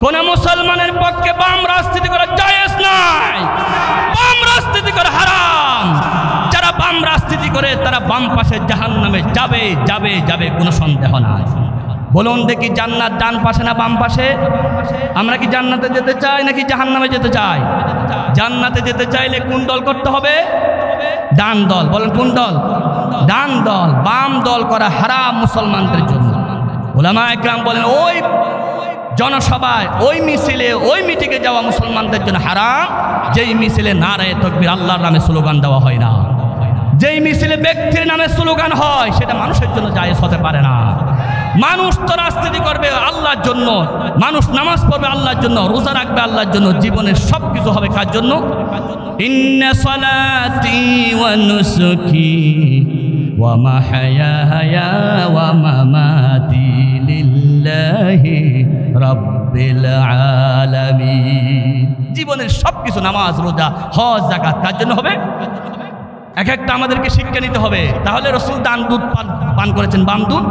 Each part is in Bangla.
কোন মুসলমানের পক্ষে বাম রাজনীতি করা জায়েজ নাই, বাম রাজনীতি করা হারাম। যারা বাম রাজনীতি করে তারা বাম পাশে জাহান্নামে যাবে যাবে যাবে, কোনো সন্দেহ নাই। বলুন দেখি, জান্নাত ডান পাশে না বাম পাশে? আমরা কি জান্নাতে যেতে চাই নাকি জাহান্নামে যেতে চাই? জান্নাতে যেতে চাইলে কোন দল করতে হবে? ডান দল। বলেন কোন দল? ডান দল। বাম দল করা হারাম মুসলমানদের জন্য। উলামা একরাম বলেন ওই জনসভায়, ওই মিছিলে, ওই মিটিংয়ে যাওয়া মুসলমানদের জন্য হারাম যেই মিছিলে নারায়ে তাকবীর আল্লাহর নামে স্লোগান দেওয়া হয় না। যেই মিছিলে ব্যক্তির নামে স্লোগান হয় সেটা মানুষের জন্য জায়েজ হতে পারে না। মানুষ তো রাজনীতি করবে আল্লাহর জন্য, মানুষ নামাজ পড়বে আল্লাহর জন্য, রোজা রাখবে আল্লাহর জন্য, জীবনের সব কিছু হবে কার জন্য? ইন্না সালাতি ওয়া নুসুকি ওয়া মাহইয়ায়া ওয়া মামাতি লিল্লাহি রাব্বিল আলামিন। জীবনের সব কিছু, নামাজ, রোজা, হজ, যাকাত কার জন্য হবে? এক একটা আমাদেরকে শিক্ষা নিতে হবে। তাহলে রাসূল ডান দুধ পান করেছেন, বাম দুধ।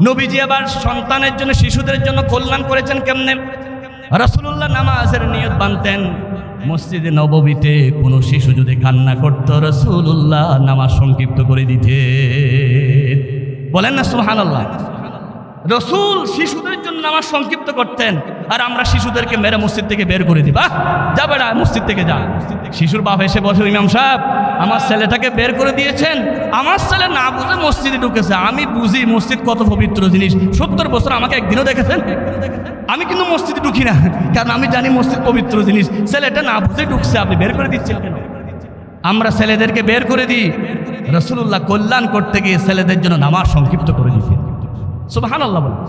নবীজি আবার সন্তানের জন্য, শিশুদের জন্য কল্যাণ করেছেন কেমনে? রাসূলুল্লাহ নামাজের নিয়ত বাঁধতেন। মসজিদে নববীতে কোনো শিশু যদি কান্না করত, রাসূলুল্লাহ নামাজ সংক্ষিপ্ত করে দিতেন। বলেন না সুবহানাল্লাহ। রাসূল শিশুদের জন্য নামাজ সংক্ষিপ্ত করতেন, আর আমরা শিশুদেরকে মেরে মসজিদ থেকে বের করে দিই। বাহ, যা বেড়া, মসজিদ থেকে যা। শিশুর বাপ এসে বসে, ইমাম সাহেব আমার ছেলেটাকে বের করে দিয়েছেন। আমার ছেলে না বুঝে মসজিদে ঢুকেছে। আমি বুঝি মসজিদ কত পবিত্র জিনিস। 70 বছর আমাকে একদিনও দেখেছেন? আমি কিন্তু মসজিদে ঢুকি না, কারণ আমি জানি মসজিদ পবিত্র জিনিস। ছেলেটা না বুঝে ঢুকছে, আপনি বের করে দিচ্ছেন কেন? আমরা ছেলেদেরকে বের করে দিই। রাসূলুল্লাহ কল্যাণ করতে গিয়ে ছেলেদের জন্য নামাজ সংক্ষিপ্ত করে দিতেন। সুবহানাল্লাহ। বলেন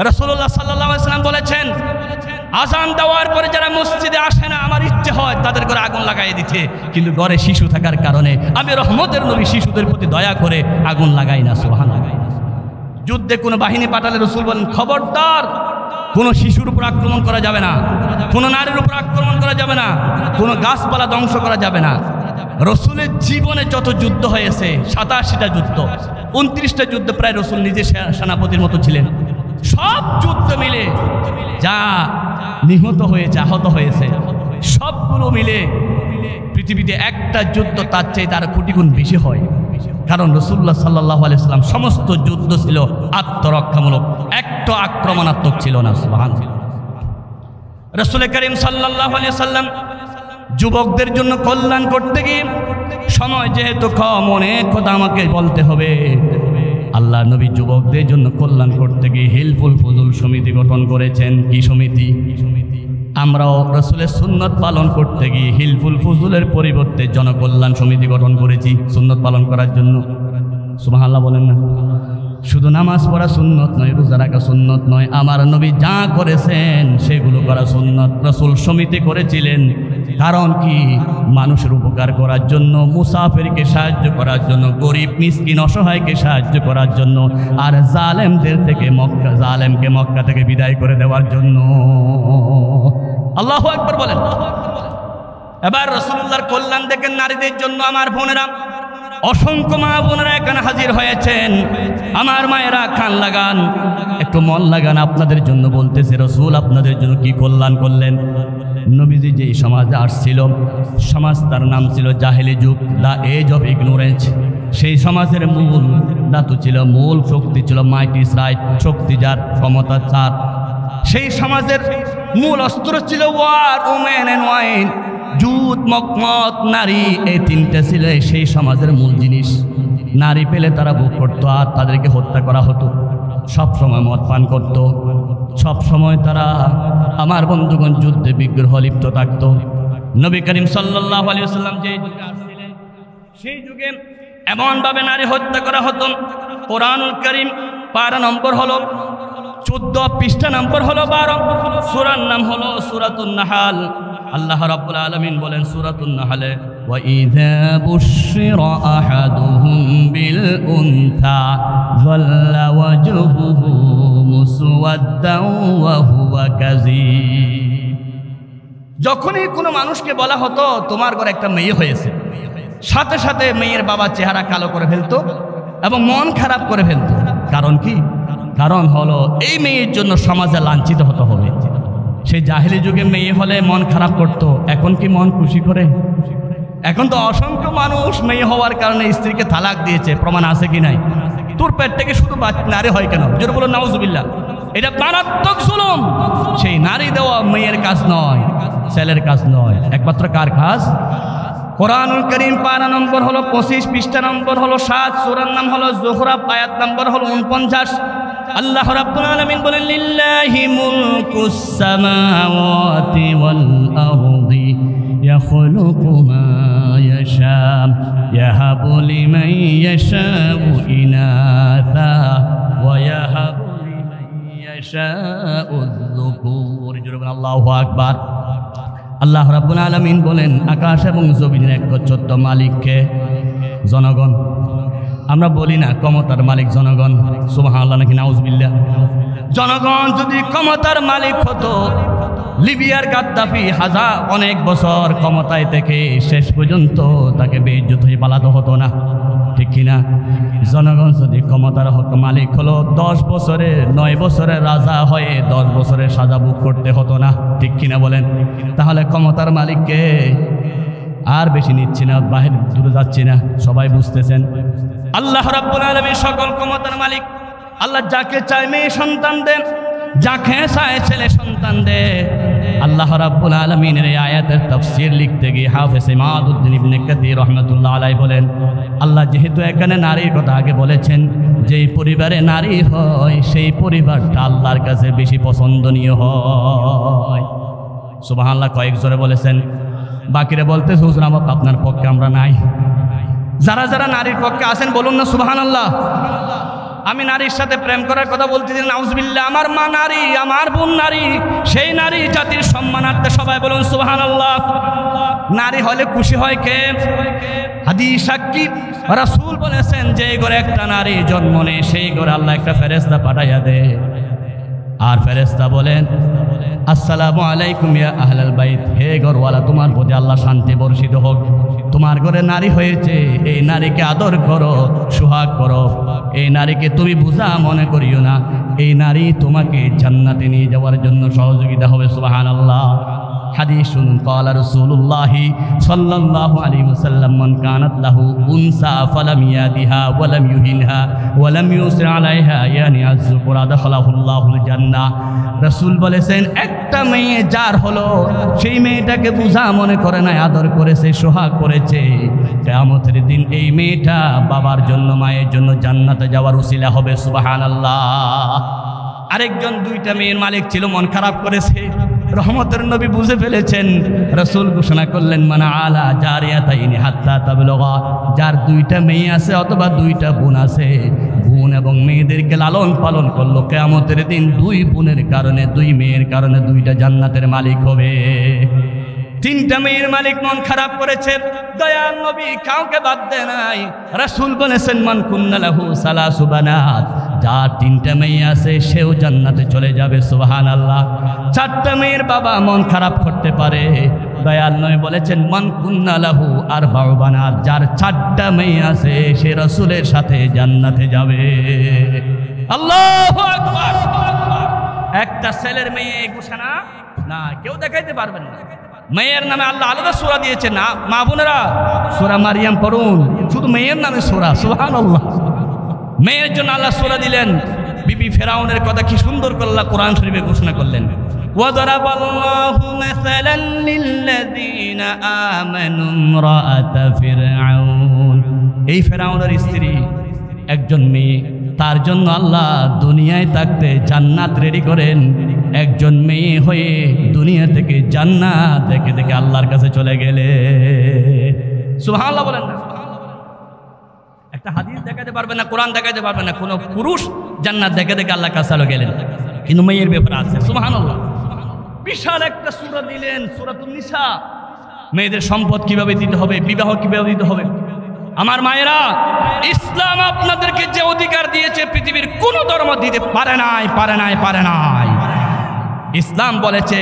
রাসূলুল্লাহ সাল্লাল্লাহু আলাইহি ওয়াসাল্লাম বলেছেন, আযান দেওয়ার পরে যারা মসজিদে আসে না, আমার ইচ্ছে হয় তাদের ঘরে আগুন লাগাই দিতে, কিন্তু ঘরে শিশু থাকার কারণে আমি রহমতের নবী শিশুদের প্রতি দয়া করে আগুন লাগাই না। সুবহানাল্লাহ। যুদ্ধে কোনো বাহিনী পাঠালে রাসূল বলেন, খবরদার, কোনো শিশুর উপর আক্রমণ করা যাবে না, কোনো নারীর উপর আক্রমণ করা যাবে না, কোনো গাছপালা ধ্বংস করা যাবে না। রাসূলের জীবনে যত যুদ্ধ হয়েছে, 87টা যুদ্ধ, 29টা যুদ্ধ প্রায় রাসূল নিজে সেনাপতির মতো ছিলেন। সব যুদ্ধ মিলে যা নিহত হয়েছে, আহত হয়েছে, সবগুলো মিলে পৃথিবীতে একটা যুদ্ধ তার চেয়ে তার কোটি গুণ বেশি হয়। কারণ রাসূলুল্লাহ সাল্লাল্লাহু আলাইহি ওয়াসাল্লাম সমস্ত যুদ্ধ ছিল আত্মরক্ষামূলক, একটা আক্রমণাত্মক ছিল না। সুবহানাল্লাহ। রাসূল করিম সাল্লাল্লাহু আলাইহি ওয়াসাল্লাম যুবকদের জন্য কল্যাণ করতে গিয়ে, সময় যেহেতু কম, অনেক কথা আমাকে বলতে হবে। আল্লাহ নবী যুবকদের জন্য কল্যাণ করতে গিয়ে হিলফুল ফুজুল সমিতি গঠন করেছেন। কি সমিতি? আমরাও রাসূলের সুন্নত পালন করতে গিয়ে হিলফুল ফুজুলের পরিবর্তে জনকল্যাণ সমিতি গঠন করেছি সুন্নত পালন করার জন্য। সুবহানাল্লাহ বলেন না। শুধু নামাজ পড়া সুন্নত নয়, রোজা রাখা সুন্নত নয়, আমার নবী যা করেছেন সেগুলো করা সুন্নত। রাসূল সমিতি করেছিলেন কারণ কি? মানুষের উপকার করার জন্য, মুসাফিরকে সাহায্য করার জন্য, গরিব মিসকিন অসহায়কে সাহায্য করার জন্য, আর জালেমদের থেকে জালেমকে মক্কা থেকে বিদায় করে দেওয়ার জন্য। আল্লাহু আকবার বলেন। এবার রাসূলুল্লাহর কল্যাণ দেখেন নারীদের জন্য। আমার বোনেরা, অসংখ্য মা বোনেরা এখানে হাজির হয়েছেন। আমার মায়েরা কান লাগান, একটু মন লাগান। আপনাদের জন্য বলতেছে, রাসূল আপনাদের জন্য কি কল্যাণ করলেন। নবীজি যে সমাজে আসছিল, সমাজ তার নাম ছিল জাহেলি যুগ, দ্য এজ অফ ইগনোরেন্স। সেই সমাজের মূল ধাতু ছিল, মূল শক্তি ছিল মাইট ইজ রাইট, শক্তি যার, ক্ষমতা চার। সেই সমাজের মূল অস্ত্র ছিল ওয়ার, ওমেন এন্ড ওয়াইন, যুদ্ধ, মত, নারী। এই তিনটা ছিল সেই সমাজের মূল জিনিস। নারী পেলে তারা ভোগ করতো, আর তাদেরকে হত্যা করা হতো। সব সময় মদ পান করত, সব সময় তারা, আমার বন্ধুগণ, যুদ্ধে বিগ্রহ লিপ্ত থাকত। নবী করিম সাল্লাল্লাহু আলাইহি ওয়াসাল্লাম যে যুগে আসছিলেন, সেই যুগে এমনভাবে নারী হত্যা করা হতো। কোরআনুল কারীম পারা নম্বর হলো 14, পৃষ্ঠা নম্বর হলো 12, সূরার নাম হলো সূরাতুন নাহাল। আল্লাহ রাব্বুল আলামিন বলেন সূরাতুন নাহলে, ওয়া ইযা বুশিরা আহাদুহুম বিল উনথা যাল্লা ওয়াজহুহু মুসওয়াদ্দান ওয়া হুয়া কাযীব। যখনই কোনো মানুষকে বলা হতো তোমার ঘরে একটা মেয়ে হয়েছে, সাথে সাথে মেয়ের বাবা চেহারা কালো করে ফেলতো এবং মন খারাপ করে ফেলতো। কারণ কি? কারণ হলো এই মেয়ের জন্য সমাজে লাঞ্ছিত হতে হবে। সে জাহেলি যুগে মেয়ে হলে মন খারাপ করত, এখন কি মন খুশি করে? এখন তো অসংখ্য মানুষ মেয়ে হওয়ার কারণে স্ত্রীকে তালাক দিয়েছে, প্রমাণ আছে কি নাই? তোর পেট থেকে শুধু নারী হয় কেন? জোরে বলো নাউজুবিল্লাহ। এটা মারাত্মক জুলুম। সেই নারী দেওয়া মেয়ের কাজ নয়, ছেলের কাজ নয়, একমাত্র কার কাজ? কোরআনুল কারীম পারা নম্বর হলো 25, পৃষ্ঠা নম্বর হলো 7, সূরার নাম হলো যুখরাফ, আয়াত নম্বর হলো 49। আল্লাহ রাব্বুল আলামিন বলেন, লিল্লাহি মুলকুস সামাওয়াতি ওয়াল আরদি ইয়াখলুকু মা ইয়াশা ইয়াহাবু লিমান ইয়াশাউ ইনাসা ওয়া ইয়াহাবু লিমান ইয়াশাউ যুকুর। আল্লাহু আকবার। আল্লাহ রাব্বুল আলামিন বলেন, আকাশ এবং জমিনের একচ্ছত্র মালিককে? জনগণ। আমরা বলি না ক্ষমতার মালিক জনগণ? সুবহানাল্লাহ নাকি নাউজুবিল্লাহ। জনগণ যদি ক্ষমতার মালিক হতো, লিবিয়ার গাদ্দাফি অনেক বছর ক্ষমতায় থেকে শেষ পর্যন্ত তাকে বেইজ্জত হয়ে পালাতে হতো না, ঠিক কিনা? জনগণ যদি ক্ষমতার মালিক হলো, 10 বছরে 9 বছরের রাজা হয়ে 10 বছরের সাজা ভোগ করতে হতো না, ঠিক কিনা বলেন? তাহলে ক্ষমতার মালিককে আর বেশি নিচ্ছি না, বাহির দূরে যাচ্ছি না, সবাই বুঝতেছেন। আল্লাহ রাব্বুল আলামিন সকল ক্ষমতার মালিক। আল্লাহ যাকে চায় মেয়ে সন্তান দেন, যাকে চায় ছেলে সন্তান দে। আল্লাহ রাব্বুল আলামিনের এই আয়াতের তাফসীর লিখতে গিয়ে হাফেজ ইমাদউদ্দিন ইবনে কাসীর রাহমাতুল্লাহ আলাইহি বলেন, আল্লাহ যেহেতু এখানে নারীর কথা আগে বলেছেন, যেই পরিবারে নারী হয় সেই পরিবারটা আল্লাহর কাছে বেশি পছন্দনীয় হয়। সুবহানাল্লাহ। কয়েক জোরে বলেছেন, বাকিরা বলতে হুজুর আপনার পক্ষে আমরা নাই। যারা যারা নারীর পক্ষে আছেন বলুন না সুবহানাল্লাহ। আমি নারীর সাথে প্রেম করার কথা বলতেছি, নাউজুবিল্লাহ। আমার মা নারী, আমার বোন নারী, সেই নারী জাতির সম্মানার্থে সবাই বলুন সুবহানাল্লাহ। নারী হলে খুশি হয় কে? হাদিস সাক্ষী, রাসূল বলেছেন, যে ঘরে একটা নারী জন্ম নেয় সেই ঘরে আল্লাহ একটা ফেরেশতা পাঠাইয়া দেয়, আর ফেরেশতা বলেন, আসসালামু আলাইকুম ইয়া আহলাল বাইত, হে ঘরওয়ালা, তোমার প্রতি আল্লাহ শান্তি বর্ষিত হোক। তোমার ঘরে নারী হয়েছে, এই নারীকে আদর করো, সোহাগ করো। এই নারীকে তুমি বোঝা মনে করিও না, এই নারী তোমাকে জান্নাতে নিয়ে যাওয়ার জন্য সহযোগিতা হবে। সুবহানাল্লাহ। হাদিস শুনুন, ক্বালা রাসূলুল্লাহি সাল্লাল্লাহু আলাইহি ওয়াসাল্লাম, মান কানাত লাহু উনসা ফালাম ইয়াদিহা ওয়া লাম ইউহিনহা ওয়া লাম ইউসরি আলাইহা ইয়ানি আয-যুকুরা দাখালাহুল্লাহুল জান্নাহ। রাসূল বলেছেন, একটা মেয়ে যার হলো, সেই মেয়েটাকে বোঝা মনে করে না, আদর করেছে, সোহাগ করেছে, কিয়ামতের দিন এই মেয়েটা বাবার জন্য, মায়ের জন্য জান্নাতে যাওয়ার উসিলা হবে। সুবহানাল্লাহ। আরেকজন 2টা মেয়ের মালিক ছিল, মন খারাপ করেছে, রহমতের নবী বুঝে ফেলেছেন। রাসূল ঘোষণা করলেন, মান আলা জারিয়াতাইনি হাত্তা তাবলুগা, যার 2টা মেয়ে আছে অথবা 2টা বোন আছে, বোন এবং মেয়েদেরকে লালন পালন করলো, কিয়ামতের দিন 2 বোনের কারণে, 2 মেয়ের কারণে 2টা জান্নাতের মালিক হবে। 3টা মেয়ের মালিক মন খারাপ করেছে, দয়াল নবী কাউকে বাদ দেয় নাই। রাসূল বলেছেন, মান কুন্না লাহু সালাসু বানাত, যার 3টা মেয়ে আছে সেও জান্নাতে চলে যাবে। সুবহানাল্লাহ। 4টা মেয়ের বাবা মন খারাপ করতে পারে, দয়াল নবী বলেছেন, মান কুন্না লাহু আরবাউ বানাত, যার 4টা মেয়ে আছে সে রাসূলের সাথে জান্নাতে যাবে। আল্লাহু আকবার। একটা ছেলের মেয়ে ঘোষণা না, কেউ দেখাইতে পারবেন না। মেয়ের নামে আল্লাহ আলাদা সূরা দিয়েছে না, মা বোনেরা সূরা মারিয়াম পড়ুন, শুধু মেয়ের নামে সূরা। সুবহানাল্লাহ। মেয়ের জন্য আল্লাহ সূরা দিলেন। বিবি ফেরাউনের কথা কি সুন্দর করে আল্লাহ কোরআন শরীফে ঘোষণা করলেন, ওয়াদারাবাল্লাহু মাসালান লিল্লাযীনা আমানু ইমরাআতা ফিরআউন। এই ফেরাউনের স্ত্রী একজন মেয়ে, তার জন্য আল্লাহ দুনিয়ায় থাকতে জান্নাত রেডি করেন। একজন মেয়ে হয়ে দুনিয়া থেকে জান্নাত দেখে দেখে আল্লাহর কাছে চলে গেলে। সুবহানাল্লাহ বলেন না। একটা হাদিস দেখাতে পারবে না, কোরআন দেখাতে পারবে না, কোনো পুরুষ জান্নাত দেখে দেখে আল্লাহর কাছে চলে গেলেন, কিন্তু মেয়ের ব্যাপারে আছে। সুবহানাল্লাহ। বিশাল একটা সূরা দিলেন, সূরাতুন নিসা। মেয়েদের সম্পদ কিভাবে দিতে হবে, বিবাহ কিভাবে দিতে হবে। আমার মায়েরা, ইসলাম আপনাদেরকে যে অধিকার দিয়েছে পৃথিবীর কোন ধর্ম দিতে পারে নাই, পারে নাই, পারে নাই। ইসলাম বলেছে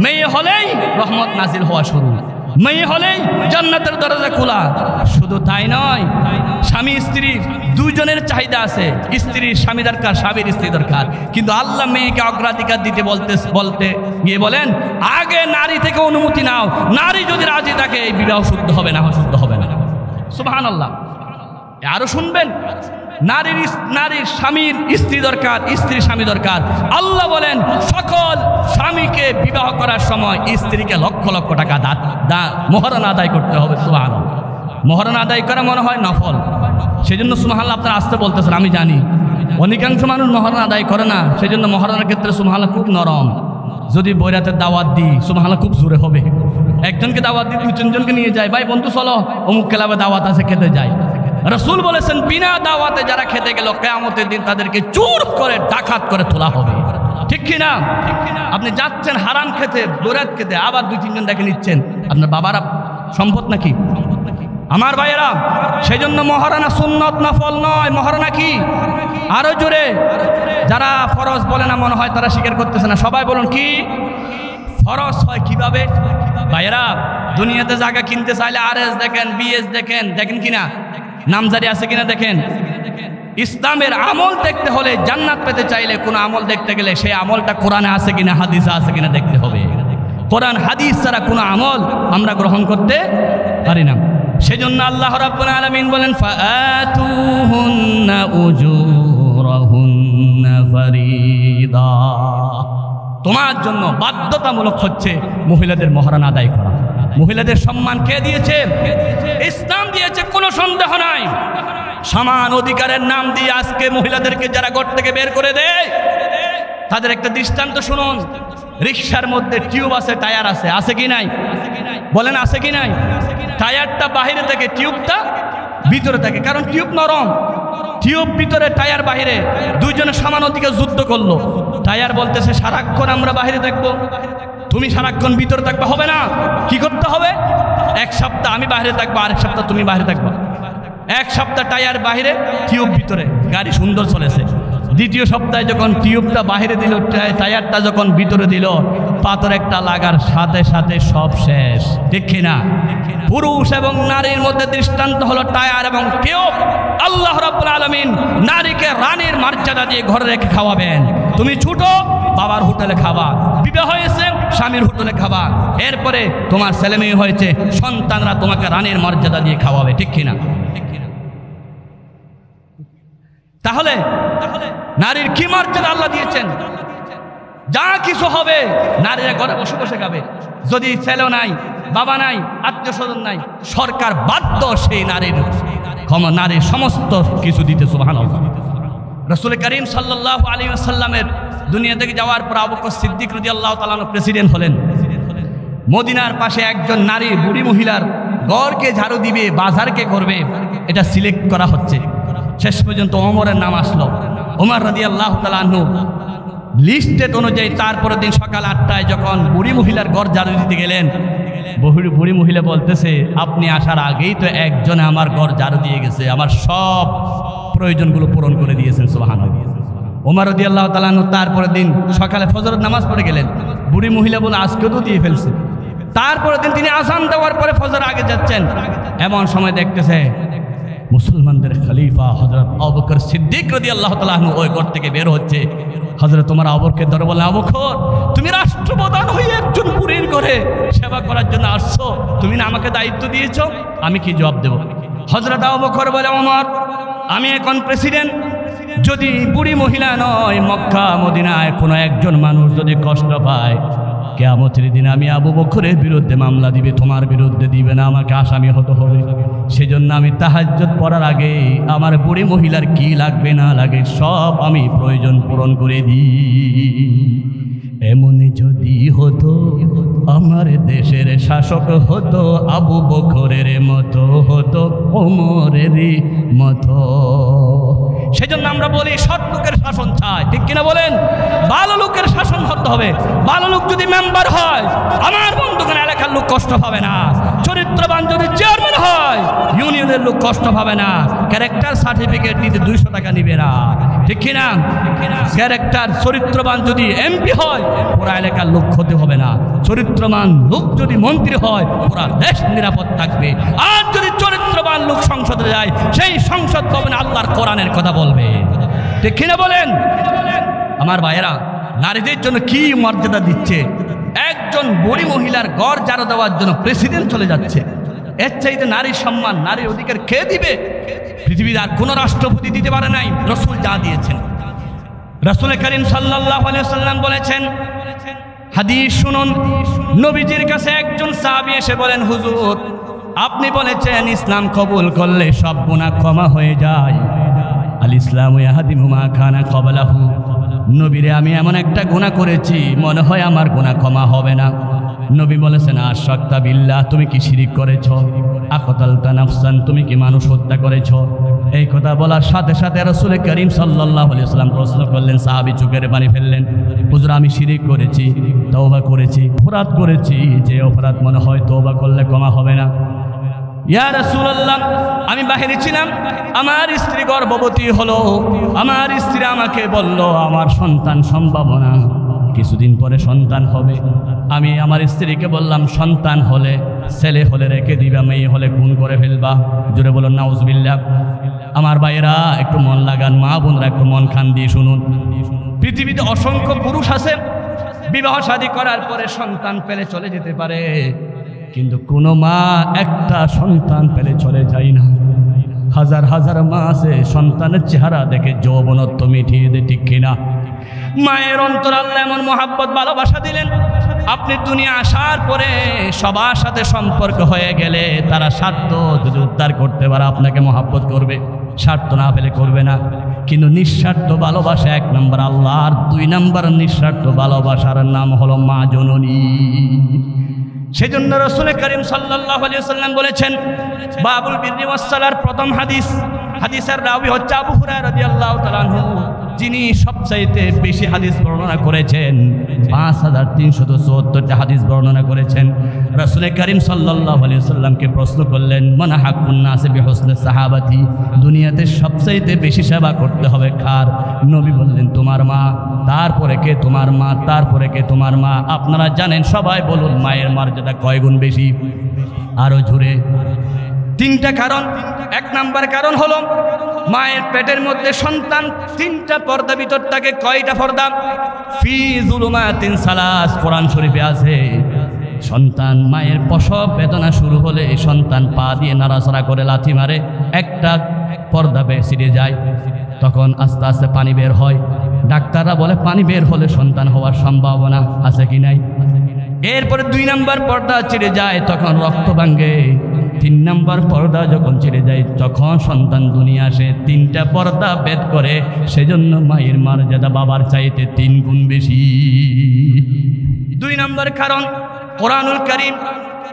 মেয়ে হলেই রহমত নাজিল হওয়া শুরু, মেয়ে হলেই জান্নাতের দরজা খোলা। শুধু তাই নয়, স্বামী স্ত্রী দুইজনের চাহিদা আছে। স্ত্রীর স্বামী দরকার, স্বামীর স্ত্রী দরকার, কিন্তু আল্লাহ মেয়েকে অগ্রাধিকার দিতে বলতে গিয়ে বলেন আগে নারী থেকে অনুমতি নাও। নারী যদি রাজি থাকে এই বিবাহ শুদ্ধ হবে না, শুদ্ধ হবে না। সুবহানাল্লাহ। আরো শুনবেন, নারীর স্বামীর স্ত্রী দরকার, স্ত্রীর স্বামী দরকার। আল্লাহ বলেন সকল স্বামীকে বিবাহ করার সময় স্ত্রীকে লক্ষ লক্ষ টাকা মহারণা আদায় করতে হবে। সুবহানাল্লাহ। মহারণা আদায় করা মনে হয় নফল, সেজন্য সুবহানাল্লাহ আপনারা আসতে বলতেছেন, আমি জানি অধিকাংশ মানুষ মহারণা আদায় করে না, সেজন্য মহারণার ক্ষেত্রে সুবহানাল্লাহ খুব নরম। যদি বৈরাতের দাওয়াত দিই সুবহানাল্লাহ খুব জোরে হবে। একজনকে দাওয়াত দিই 2-3 জনকে নিয়ে যায়, ভাই বন্ধু চলো অমুক ক্লাবে দাওয়াত আছে, খেতে যাই। রাসূল বলেছেন বিনা দাওয়াতে যারা খেতে গেল কিয়ামতের দিন তাদেরকে চুর করে ডাকাত করে তোলা হবে। ঠিক কি না? আপনি যাচ্ছেন হারাম খেতে, বৈরাত খেতে, আবার 2-3 জন দেখে নিচ্ছেন, আপনার বাবারা সম্পদ নাকি? আমার ভাইয়েরা, সেই জন্য মহারণা সুন্নত নফল নয়। মহারণা কি? আরো জোরে, যারা ফরজ বলে না মনে হয় তারা স্বীকার করতেছে না। সবাই বলুন কি ফরজ হয় কিভাবে? ভাইয়েরা, দুনিয়াতে জায়গা কিনতে চাইলে আরএস দেখেন, বিএস দেখেন, দেখেন কিনা, নামজারি আছে কিনা দেখেন। ইসলামের আমল দেখতে হলে, জান্নাত পেতে চাইলে কোনো আমল দেখতে গেলে সেই আমলটা কোরআনে আছে কিনা, হাদিসে আছে কিনা দেখতে হবে। কোরআন হাদিস ছাড়া কোনো আমল আমরা গ্রহণ করতে পারি না। সেজন্য আল্লাহ রাব্বুল আলামিন বলেন ফাআতুহুন্না উজুরাহুন্না ফারিদা। তোমার জন্য বাধ্যতামূলক হচ্ছে মহিলাদের মহারণা আদায় করা। মহিলাদের সম্মান কে দিয়েছে? ইসলাম দিয়েছে, কোনো সন্দেহ নাই। সমান অধিকারের নাম দিয়ে আজকে মহিলাদেরকে যারা ঘর থেকে বের করে দেয়, তাদের একটা দৃষ্টান্ত শুনুন। রিকশার মধ্যে টিউব আছে, টায়ার আছে, আছে কি নাই? বলেন আছে কি নাই? টায়ারটা বাহিরে থেকে, টিউবটা ভিতরে থাকে, কারণ টিউব নরম। টিউব ভিতরে, টায়ার বাহিরে, দুইজনে সমান অধিকার যুদ্ধ করলো। টায়ার বলতেছে সারাক্ষণ আমরা বাহিরে থাকবো, তুমি সারাক্ষণ ভিতরে থাকবে, হবে না। কি করতে হবে? 1 সপ্তাহ আমি বাইরে থাকবো, আরেক সপ্তাহ তুমি বাইরে থাকবো। 1 সপ্তাহ টায়ার বাহিরে, টিউব ভিতরে, গাড়ি সুন্দর চলেছে। দ্বিতীয় সপ্তাহে যখন টিউবটা বাহিরে দিল, টায়ারটা যখন ভিতরে দিল, পাথর একটা লাগার সাথে সাথে সব শেষ। ঠিক কিনা? পুরুষ এবং নারীর মধ্যে দৃষ্টান্ত হলো টায়ার এবং টিউব। আল্লাহ রাব্বুল আলামিন নারীকে রানীর মর্যাদা দিয়ে ঘরে রেখে খাওয়াবেন। তুমি ছুটো, বাবার হোটেলে খাবা, বিবাহ হয়েছে স্বামীর হোটেলে খাবা, এরপরে তোমার ছেলে মেয়ে হয়েছে, সন্তানরা তোমাকে রানীর মর্যাদা দিয়ে খাওয়াবে। ঠিক কিনা? তাহলে নারীর কি মর্যাদা আল্লাহ দিয়েছেন? যা কিছু হবে নারীরা ঘরে বসে বসে খাবে। যদি ছেলে নাই, বাবা নাই, আত্মীয় স্বজন নাই, সরকার বাধ্য সেই নারীর সমস্ত কিছু দিতে। সুবহানাল্লাহ। রাসূল করিম সাল্লাল্লাহু আলাইহি ওয়াসাল্লামের দুনিয়া থেকে যাওয়ার পর আবু বকর সিদ্দিক রাদিয়াল্লাহু তাআলা প্রেসিডেন্ট হলেন। মদিনার পাশে একজন নারী, বুড়ি মহিলার ঘরকে ঝাড়ু দিবে, বাজারকে করবে, এটা সিলেক্ট করা হচ্ছে। শেষ পর্যন্ত ওমরের নাম আসলো। ওমর রাদিয়াল্লাহু তাআলা আনহু লিস্টেড অনুযায়ী তারপরের দিন সকাল 8টায় যখন বুড়ি মহিলার ঘর ঝাড়ু দিতে গেলেন, বুড়ি মহিলা বলতেছে আপনি আসার আগেই তো একজনে আমার ঘর ঝাড়ু দিয়ে গেছে, আমার সব প্রয়োজনগুলো পূরণ করে দিয়েছেন। সুবহানাল্লাহ। ওমর রাদিয়াল্লাহু তাআলা আনহু তারপরের দিন সকালে ফজরের নামাজ পড়ে গেলেন। বুড়ি মহিলা বলে আজকেও তো দিয়ে ফেলছে। তারপরের দিন তিনি আযান দেওয়ার পরে ফজর আগে যাচ্ছেন, এমন সময় দেখতেছে মুসলমানদের খলিফা হযরত আবু বকর সিদ্দিক রাদিয়াল্লাহু তাআলা আনহু ওই ঘর থেকে বের হচ্ছে। হযরত ওমর আবু বকরকে ধরে বলে, আবু বকর তুমি রাষ্ট্রপ্রধান হয়ে একজন বুড়ির ঘরে সেবা করার জন্য আসছো, তুমি না আমাকে দায়িত্ব দিয়েছো, আমি কি জবাব দেব? হযরত আবু বকর বলে, ওমর আমি এখন প্রেসিডেন্ট, যদি বুড়ি মহিলা নয় মক্কা মদিনায় কোনো একজন মানুষ যদি কষ্ট পায়, কিয়ামতের দিন আমি আবু বকরের বিরুদ্ধে মামলা দিবে, তোমার বিরুদ্ধে দিবে না, আমাকে আসামি হতে হবে। সেজন্য আমি তাহাজ্জুদ পড়ার আগে আমার বুড়ি মহিলার কি লাগবে না লাগে সব আমি প্রয়োজন পূরণ করে দিই। এমন যদি হতো আমার দেশের শাসক হতো আবু বকরের মতো, হতো ওমরের মতো। সেজন্য আমরা বলি সৎ লোকের শাসন চাই। ঠিক কিনা বলেন? ভালো লোকের শাসন হতে হবে। ভালো লোক যদি মেম্বার হয়, আমার বন্ধুগণ এলাকার লোক কষ্ট পাবে না। চরিত্রবান যদি চেয়ারম্যান হয়, হয় ইউনিয়নের লোক কষ্ট পাবে না, ক্যারেক্টার সার্টিফিকেট নিতে 200 টাকা নিবে না, ঠিক কিনা? ক্যারেক্টার চরিত্রবান যদি এমপি হয় পুরা এলাকার লোক ক্ষতি হবে না, চরিত্রবান লোক যদি মন্ত্রী হয় পুরা দেশ নিরাপদ থাকবে। আর যদি চরিত্রবান লোক সংসদে যায় সেই সংসদ ভবনে আল্লাহর কোরআনের কথা বলবে, ঠিক কিনা বলেন? আমার ভাইয়েরা, নারীদের জন্য কি মর্যাদা দিচ্ছে। একজন বুড়ি মহিলার গড় জারো দেওয়ার জন্য প্রেসিডেন্ট চলে যাচ্ছে। এর চাইতে নারীর সম্মান, নারীর অধিকার কে দিবে? পৃথিবীর আর কোন রাষ্ট্রপতি দিতে পারে নাই, রসুল যা দিয়েছেন। রাসূল করিম সাল্লাল্লাহু আলাইহি ওয়াসাল্লাম বলেছেন, হাদিস শুনুন, নবীজির কাছে একজন সাহাবী এসে বলেন, হুজুর আপনি বলেছেন ইসলাম কবুল করলে সব গুনাহ ক্ষমা হয়ে যায়। আল ইসলামু ইয়াহদিমু মা কানা ক্বাবলাহু। নবীরে আমি এমন একটা গুনাহ করেছি মনে হয় আমার গুনাহ ক্ষমা হবে না। নবী বলেছেন, আশরাকতা বিল্লাহ, তুমি কি শিরিক করেছো? আকাতালতা নাফসান, তুমি কি মানুষ হত্যা করেছো? এই কথা বলার সাথে সাথে রাসূল করিম সাল্লাল্লাহু আলাইহি ওয়াসাল্লাম প্রশ্ন করলেন, সাহাবী চোখের পানি ফেললেন, হুজুর আমি শিরিক করেছি, তওবা করেছি, অপরাধ করেছি, যে অপরাধ মনে হয় তওবা করলে ক্ষমা হবে না। ইয়া রাসূলুল্লাহ, আমি বাহিরে ছিলাম, আমার স্ত্রী গর্ভবতী হলো, আমার স্ত্রী আমাকে বলল আমার সন্তান সম্ভাবনা, কিছুদিন পরে সন্তান হবে। আমি আমার স্ত্রীকে বললাম সন্তান হলে, ছেলে হলে রেখে দিবা, মেয়ে হলে খুন করে ফেলবা। জোরে বলুন নাউজুবিল্লাহ। আমার ভাইয়েরা একটু মন লাগান, মা বোনরা একটু মন খান দিয়ে শুনুন। পৃথিবীতে অসংখ্য পুরুষ আছে বিবাহ শাদী করার পরে সন্তান পেলে চলে যেতে পারে, কিন্তু কোনো মা একটা সন্তান পেলে চলে যায় না। হাজার হাজার মা আছে সন্তানের চেহারা দেখে যৌবনত্ব মিটিয়ে দেয়, ঠিক কিনা? মায়ের অন্তর আল্লাহ এমন মহাব্বত ভালোবাসা দিলেন, আপনি দুনিয়া আসার পরে সবার সাথে সম্পর্ক হয়ে গেলে তারা স্বার্থ যদি উদ্ধার করতে পারে আপনাকে মহাব্বত করবে, স্বার্থ না পেলে করবে না। কিন্তু নিঃস্বার্থ ভালোবাসা 1 নম্বর আল্লাহ, আর 2 নম্বর নিঃস্বার্থ ভালোবাসার নাম হলো মা জননী। সেজন্য রাসূল করিম সাল্লাল্লাহু আলাইহি ওয়াসাল্লাম বলেছেন, বাবুল বিররি ওয়াস সালার প্রথম হাদিসের রাবি হচ্ছে আবু হুরায়রা রাদিয়াল্লাহু তাআলা আনহু, যিনি সবচাইতে বেশি হাদিস বর্ণনা করেছেন, 5374টা হাদিস বর্ণনা করেছেন। রাসূল করিম সাল্লাল্লাহু আলাইহি ওয়াসাল্লামকে প্রশ্ন করলেন, মান হাক্কুন নাসি বিহুসনি সাহাবাতি, দুনিয়াতে সবচাইতে বেশি সেবা করতে হবে কার? নবী বললেন তোমার মা। তারপরে কে? তোমার মা। তারপরে কে? তোমার মা। আপনারা জানেন, সবাই বলুন মায়ের মর্যাদা কয় গুণ বেশি? আরো জোরে। 3টা কারণ। 1 নম্বর কারণ হলো মায়ের পেটের মধ্যে সন্তান 3টা পর্দা ভিতর থাকে। কয়টা পর্দা? ফি যুলুমাতিন সালাস, কোরআন শরীফে আছে। সন্তান মায়ের প্রসব বেদনা শুরু হলে সন্তান পা দিয়ে নাড়াচাড়া করে লাথি মারে, একটা পর্দা ছিঁড়ে যায়, তখন আস্তে আস্তে পানি বের হয়। ডাক্তাররা বলে পানি বের হলে সন্তান হওয়ার সম্ভাবনা আছে কি নাই। এরপরে 2 নম্বর পর্দা ছিঁড়ে যায়, তখন রক্ত ভাঙে। 3 নম্বর পর্দা যখন ছিঁড়ে যায় তখন সন্তান দুনিয়া আসে। 3টা পর্দা ভেদ করে, সেজন্য মায়ের মর্যাদা বাবার চাইতে 3 গুণ বেশি। 2 নম্বর কারণ, কোরআনুল কারীম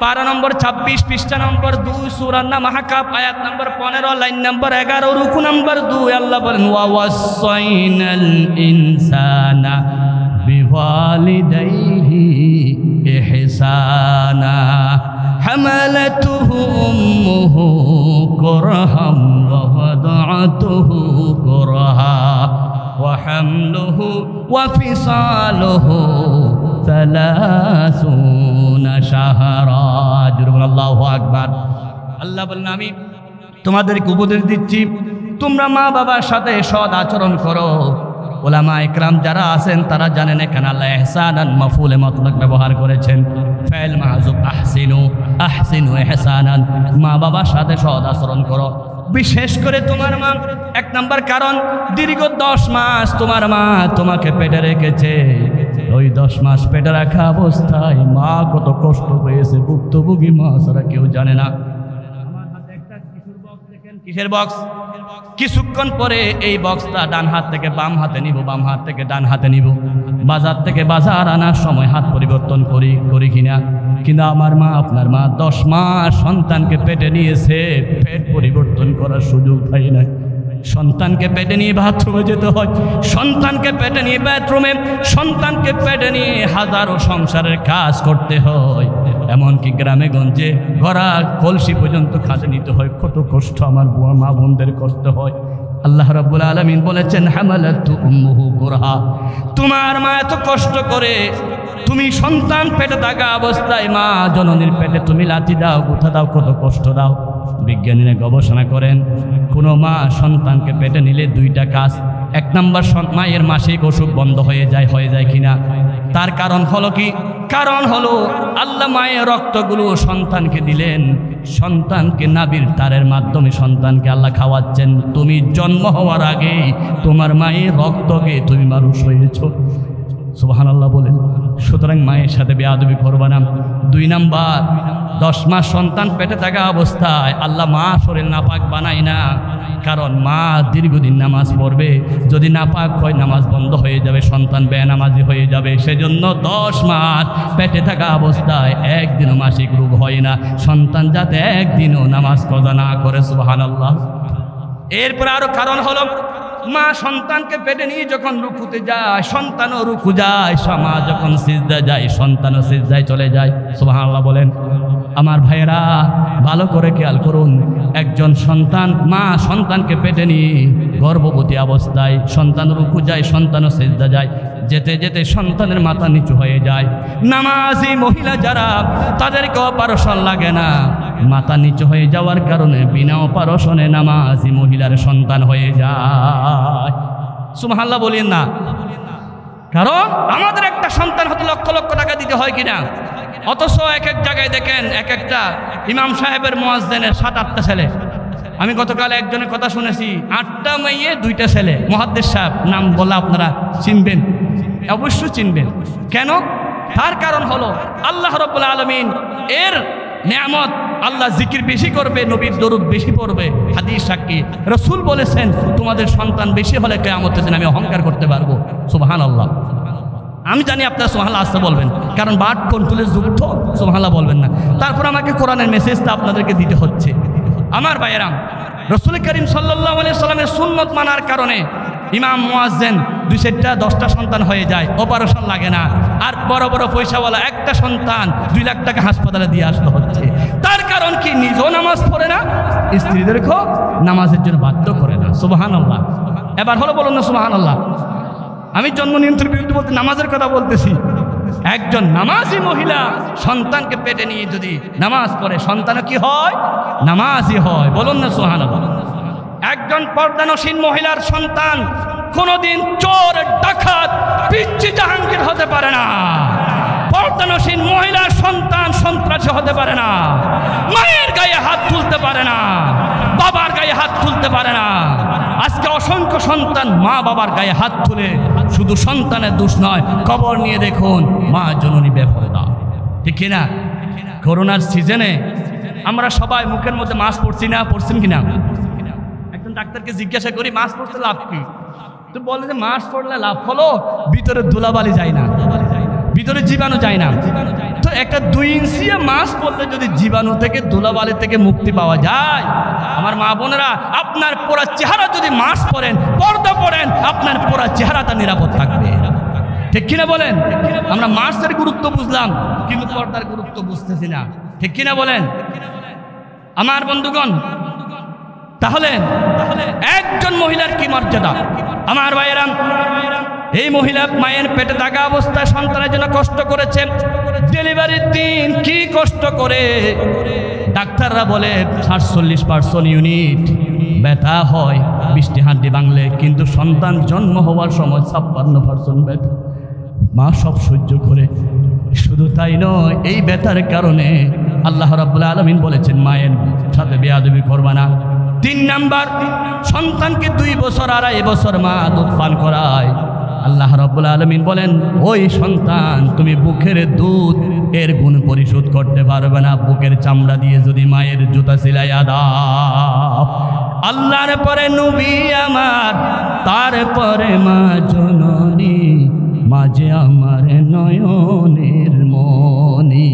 পারা নম্বর 26 পৃষ্ঠা নম্বর 2 সূরা নাহকাব আয়াত নম্বর 15 লাইন নম্বর 11 রুকু নম্বর 2 আল্লাহ বলেন, ওয়া ওয়াসাইনাল ইনসানা বিওয়ালিদাইহি ইহসানা হামালাতুহু উম্মুহু কুরহাম ওয়া ওয়াদাআতুহু কুরহা ওয়া হামলুহু ওয়া ফিসালুহু 30 শাহরা। আল্লাহু আকবার। আল্লাহ বলেন, আমি তোমাদেরকে উপদেশ দিচ্ছি, তোমরা মা বাবার সাথে সৎ আচরণ করো। উলামা ইকরাম যারা আছেন তারা জানেন এখানে আল্লাহ ইহসানান মাফউলে মুতলাক ব্যবহার করেছেন। ফাইল মাহযুব আহসিনু, আহসিনু ইহসানান, মা বাবার সাথে সৎ আচরণ করো। বিশেষ করে তোমার মা। 1 নম্বর কারণ, দীর্ঘ 10 মাস তোমার মা তোমাকে পেটে রেখেছে। ওই 10 মাস পেটে রাখা অবস্থায় মা কত কষ্ট পেয়েছে ভুক্তভোগী মা ছাড়া কেউ জানে না। আমার হাতে একটা কিশোর বক্স দেখেন, কিসের বক্স? কিছুক্ষণ পরে এই বক্সটা ডান হাত থেকে বাম হাতে নিব, বাম হাত থেকে ডান হাতে নিব। বাজার থেকে বাজার আনার সময় হাত পরিবর্তন করি কিনা? কিন্তু আমার মা, আপনার মা 10 মাস সন্তানকে পেটে নিয়েছে, পেট পরিবর্তন করার সুযোগ পাই না। সন্তানকে পেটে নিয়ে বাথরুমে যেতে হয়, সন্তানকে পেটে নিয়ে বাথরুমে, সন্তানকে পেটে নিয়ে হাজারো সংসারের কাজ করতে হয়, এমনকি গ্রামে গঞ্জে গড়া কলসি পর্যন্ত কাজে নিতে হয়। কত কষ্ট আমার বুয়া মা বোনদের করতে হয়। আল্লাহ রাব্বুল আলামিন বলেছেন হামালাতু উম্মুহু কুরহা, তোমার মা এত কষ্ট করে, তুমি সন্তান পেটে থাকা অবস্থায় মা জননীর পেটে তুমি লাথি দাও, গুঁথা দাও, কত কষ্ট দাও। বিজ্ঞানীরা গবেষণা করেন, কোনো মা সন্তানকে পেটে নিলে দুইটা কাজ। এক নম্বর, মায়ের মাসিক অসুখ বন্ধ হয়ে যায় কিনা। তার কারণ হলো কি? কারণ হলো আল্লাহ মায়ের রক্তগুলো সন্তানকে দিলেন, সন্তানকে নাভির তারের মাধ্যমে সন্তানকে আল্লাহ খাওয়াচ্ছেন। তুমি জন্ম হওয়ার আগেই তোমার মায়ের রক্তকে তুমি মানুষ হয়েছ। সুবহানাল্লাহ বলেন। সুতরাং মায়ের সাথে বেয়াদবি করবা না। 2 নাম্বার, 10 মাস সন্তান পেটে থাকা অবস্থায় আল্লাহ মা শরীর নাপাক বানায় না, কারণ মা দীর্ঘদিন নামাজ পড়বে, যদি নাপাক হয় নামাজ বন্ধ হয়ে যাবে, সন্তান বেনামাজি হয়ে যাবে। সেজন্য 10 মাস পেটে থাকা অবস্থায় একদিনও মাসিক রোগ হয় না, সন্তান যাতে একদিনও নামাজ কাজা না করে। সুবহানাল্লাহ। এরপর আরো কারণ হলো, মা সন্তানকে পেটে নিয়ে যখন রুকুতে যায়, সন্তানও রুকু যায়, মা যখন সিজদা যায়, সন্তানও সিজদায় চলে যায়। সুবহানাল্লাহ বলেন। আমার ভাইয়েরা ভালো করে খেয়াল করুন, একজন সন্তান, মা সন্তানকে পেটে নিয়ে গর্ভবতী অবস্থায় সন্তান রুকু যায়, সন্তানও সিজদা যায়, যেতে যেতে সন্তানের মাথা নিচু হয়ে যায়। নামাজি মহিলা যারা, তাদেরকে অপারেশন লাগে না, মাথা নিচু হয়ে যাওয়ার কারণে বিনা অপারেশনে নামাজি মহিলার সন্তান হয়ে যায়। সুবহানাল্লাহ বলেন না। কারণ আমাদের একটা সন্তান হতে লক্ষ লক্ষ টাকা দিতে হয় কিনা, অথচ এক এক জায়গায় দেখেন এক একটা ইমাম সাহেবের মুয়াজ্জিনের 7-8টা ছেলে। আমি গতকাল একজনের কথা শুনেছি, 8টা মেয়ে 2টা ছেলে। মুহাদ্দিস সাহেব নাম বলে আপনারা চিনবেন, অবশ্যই চিনবেন। কেন? তার কারণ হলো আল্লাহ রাব্বুল আলামিন এর নেয়ামত, আল্লাহ জিকির বেশি করবে, নবীর দরুদ বেশি পড়বে। হাদিস সাক্ষী, রাসূল বলেছেন তোমাদের সন্তান বেশি হলে কিয়ামতের দিন আমি অহংকার করতে পারবো। সুবহানাল্লাহ। আমি জানি আপনারা সুবহানাল্লাহ আসতে বলবেন, কারণ বাট কন্ট্রোলের যুগ তো, সুবহানাল্লাহ বলবেন না। তারপর আমাকে কোরআনের মেসেজটা আপনাদেরকে দিতে হচ্ছে। আমার ভাইয়েরা, রাসূল করিম সাল্লাল্লাহু আলাইহি সাল্লামের সুন্নত মানার কারণে ইমাম মুয়াজ্জিন 2-4টা 10টা সন্তান হয়ে যায়, অপারেশন লাগে না। আর বড় বড় পয়সাওয়ালা একটা সন্তান 2 লাখ টাকা হাসপাতালে দিয়ে আসতে হচ্ছে। তার কারণ কি? নিজেও নামাজ পড়ে না, স্ত্রীদেরকেও নামাজের জন্য বাধ্য করে না। সুবহানাল্লাহ। এবার হলো বলুন না সুবহানাল্লাহ। আমি জন্ম নিয়ন্ত্রণ বিরুদ্ধে বলতে নামাজের কথা বলতেছি। একজন নামাজি মহিলা সন্তানকে পেটে নিয়ে যদি নামাজ পড়ে, সন্তানও কি হয়? নামাজি হয়। বলুন না সুবহানাল্লাহ। একজন পর্দানসীন মহিলার সন্তান কোনোদিন চোর, ডাকাত, পিচ্চি জাহাঙ্গীর হতে পারে না। পর্দানসীন মহিলার সন্তান সন্ত্রাসী হতে পারে না, মায়ের গায়ে হাত তুলতে পারে না, বাবার গায়ে হাত তুলতে পারে না। আজকে অসংখ্য সন্তান মা বাবার গায়ে হাত তুলে, শুধু সন্তানের দোষ নয়, কবর নিয়ে দেখুন মা জননী বেপরদা। ঠিক কিনা? করোনার সিজনে আমরা সবাই মুখের মধ্যে মাস্ক পরছি না, পরছেন কিনা? একজন ডাক্তারকে জিজ্ঞাসা করি মাস্ক পরতে লাভ কি? তো বলে যে মাস্ক পরলে লাভ হলো ভিতরে ধুলাবালি যায় না, ভিতরে জীবাণু যায় না। তো একটা 2 ইঞ্চি মাস্ক পরলে যদি জীবাণু থেকে, ধুলাবালি থেকে মুক্তি পাওয়া যায়, আমার মা বোনেরা, আপনার পুরো চেহারা যদি মাস্ক পরেন, পর্দা পরেন, আপনার পুরো চেহারাটা নিরাপদ থাকবে। ঠিক কিনা বলেন? আমরা মাস্কের গুরুত্ব বুঝলাম, কিন্তু পর্দার গুরুত্ব বুঝতেছি না। ঠিক কিনা বলেন আমার বন্ধুগণ? তাহলে একজন মহিলার কি মর্যাদা? আমার ভাইয়েরা, এই মহিলা মায়ের পেটে থাকা অবস্থায় সন্তানের জন্য কষ্ট করেছেন। ডেলিভারির দিন কি কষ্ট করে, ডাক্তাররা বলে 47% ইউনিট ব্যথা হয় 20টি হাড্ডি ভাঙলে, কিন্তু সন্তান জন্ম হওয়ার সময় 56% ব্যথা। মা সব সহ্য করে। শুধু তাই নয়, এই ব্যথার কারণে আল্লাহ রাব্বুল আলামিন বলেছেন মায়ের সাথে বেয়াদবি করবা না। 3 নাম্বার, সন্তানকে 2 বছর 2.5 বছর মা দুধ পান করায়। আল্লাহ রাব্বুল আলামিন বলেন ওই সন্তান তুমি বুকের দুধ এর গুণ পরিশোধ করতে পারবে না, বুকের চামড়া দিয়ে যদি মায়ের জুতা সিলাইয়া দাও। আল্লাহর পরে নবী আমার, তারপরে মা জননী, মাঝে আমার নয়নের মনি।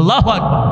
আল্লাহু আকবার।